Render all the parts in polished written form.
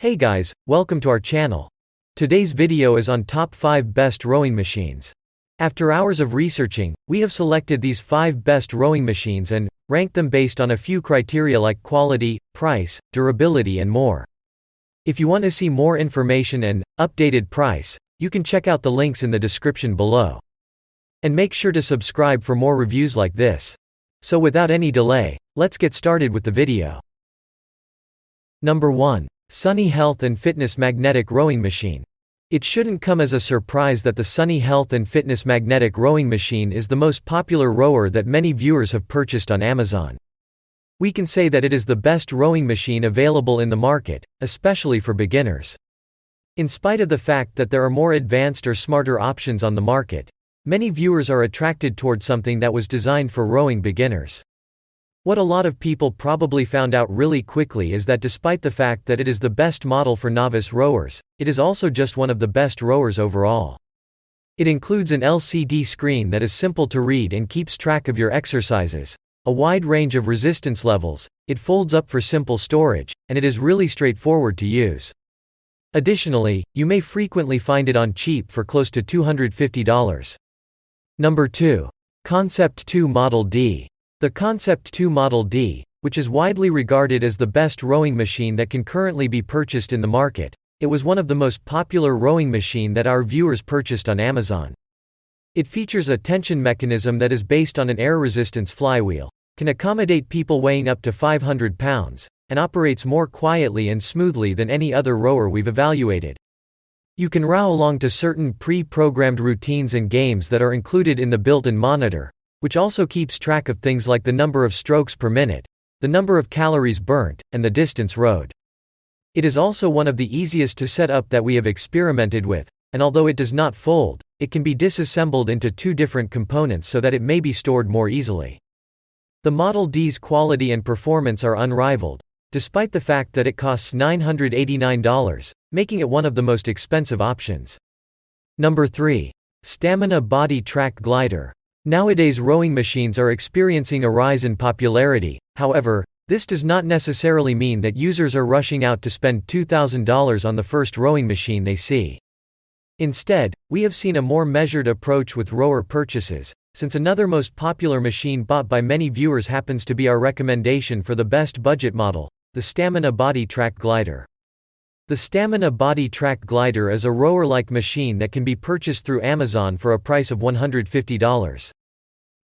Hey guys, welcome to our channel. Today's video is on top 5 best rowing machines. After hours of researching, we have selected these 5 best rowing machines and ranked them based on a few criteria like quality, price, durability and more. If you want to see more information and updated price, you can check out the links in the description below. And make sure to subscribe for more reviews like this. So without any delay, let's get started with the video. Number 1. Sunny Health and Fitness Magnetic Rowing Machine. It shouldn't come as a surprise that the Sunny Health and Fitness Magnetic Rowing Machine is the most popular rower that many viewers have purchased on Amazon. We can say that it is the best rowing machine available in the market, especially for beginners. In spite of the fact that there are more advanced or smarter options on the market, many viewers are attracted toward something that was designed for rowing beginners. What a lot of people probably found out really quickly is that despite the fact that it is the best model for novice rowers, it is also just one of the best rowers overall. It includes an LCD screen that is simple to read and keeps track of your exercises, a wide range of resistance levels, it folds up for simple storage, and it is really straightforward to use. Additionally, you may frequently find it on cheap for close to $250. Number 2. Concept2 Model D. The Concept2 Model D, which is widely regarded as the best rowing machine that can currently be purchased in the market, it was one of the most popular rowing machine that our viewers purchased on Amazon. It features a tension mechanism that is based on an air resistance flywheel, can accommodate people weighing up to 500 pounds, and operates more quietly and smoothly than any other rower we've evaluated. You can row along to certain pre-programmed routines and games that are included in the built-in monitor, which also keeps track of things like the number of strokes per minute, the number of calories burnt, and the distance rowed. It is also one of the easiest to set up that we have experimented with, and although it does not fold, it can be disassembled into 2 different components so that it may be stored more easily. The Model D's quality and performance are unrivaled, despite the fact that it costs $989, making it one of the most expensive options. Number 3. Stamina BodyTrac Glider. Nowadays rowing machines are experiencing a rise in popularity, however, this does not necessarily mean that users are rushing out to spend $2,000 on the first rowing machine they see. Instead, we have seen a more measured approach with rower purchases, since another most popular machine bought by many viewers happens to be our recommendation for the best budget model, the Stamina BodyTrac Glider. The Stamina BodyTrac Glider is a rower-like machine that can be purchased through Amazon for a price of $150.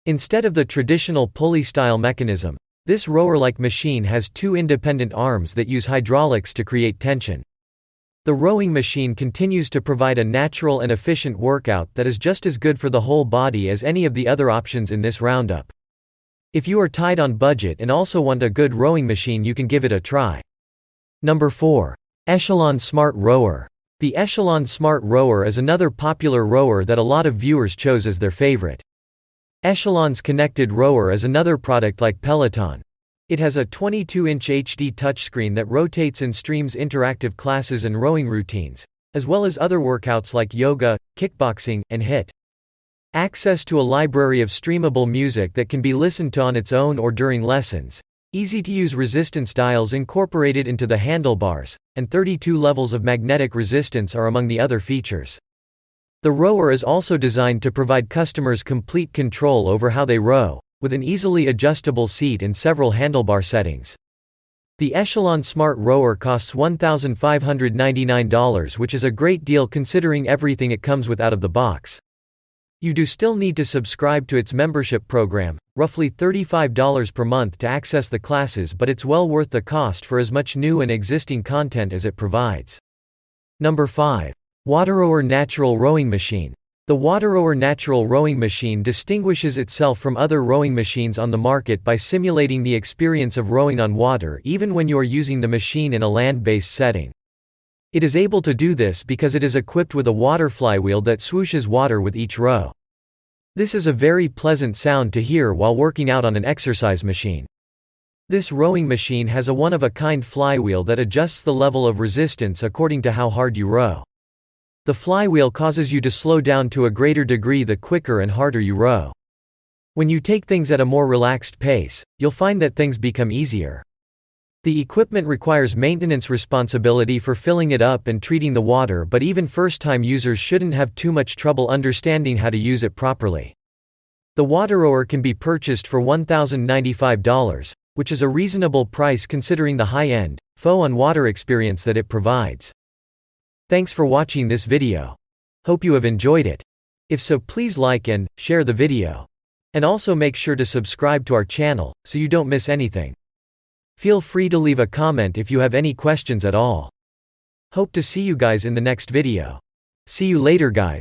Instead of the traditional pulley-style mechanism, this rower-like machine has 2 independent arms that use hydraulics to create tension. The rowing machine continues to provide a natural and efficient workout that is just as good for the whole body as any of the other options in this roundup. If you are tight on budget and also want a good rowing machine, you can give it a try. Number 4. Echelon Smart Rower. The Echelon Smart Rower is another popular rower that a lot of viewers chose as their favorite. Echelon's connected rower is another product like Peloton. It has a 22-inch HD touchscreen that rotates and streams interactive classes and rowing routines, as well as other workouts like yoga, kickboxing, and HIIT. Access to a library of streamable music that can be listened to on its own or during lessons, easy-to-use resistance dials incorporated into the handlebars, and 32 levels of magnetic resistance are among the other features. The rower is also designed to provide customers complete control over how they row, with an easily adjustable seat and several handlebar settings. The Echelon Smart Rower costs $1,599, which is a great deal considering everything it comes with out of the box. You do still need to subscribe to its membership program, roughly $35 per month to access the classes, but it's well worth the cost for as much new and existing content as it provides. Number 5. WaterRower Natural Rowing Machine. The WaterRower Natural Rowing Machine distinguishes itself from other rowing machines on the market by simulating the experience of rowing on water even when you are using the machine in a land-based setting. It is able to do this because it is equipped with a water flywheel that swooshes water with each row. This is a very pleasant sound to hear while working out on an exercise machine. This rowing machine has a one-of-a-kind flywheel that adjusts the level of resistance according to how hard you row. The flywheel causes you to slow down to a greater degree the quicker and harder you row. When you take things at a more relaxed pace, you'll find that things become easier. The equipment requires maintenance responsibility for filling it up and treating the water, but even first-time users shouldn't have too much trouble understanding how to use it properly. The WaterRower can be purchased for $1,095, which is a reasonable price considering the high-end, on-water experience that it provides. Thanks for watching this video. Hope you have enjoyed it. If so, please like and share the video. And also make sure to subscribe to our channel, so you don't miss anything. Feel free to leave a comment if you have any questions at all. Hope to see you guys in the next video. See you later, guys.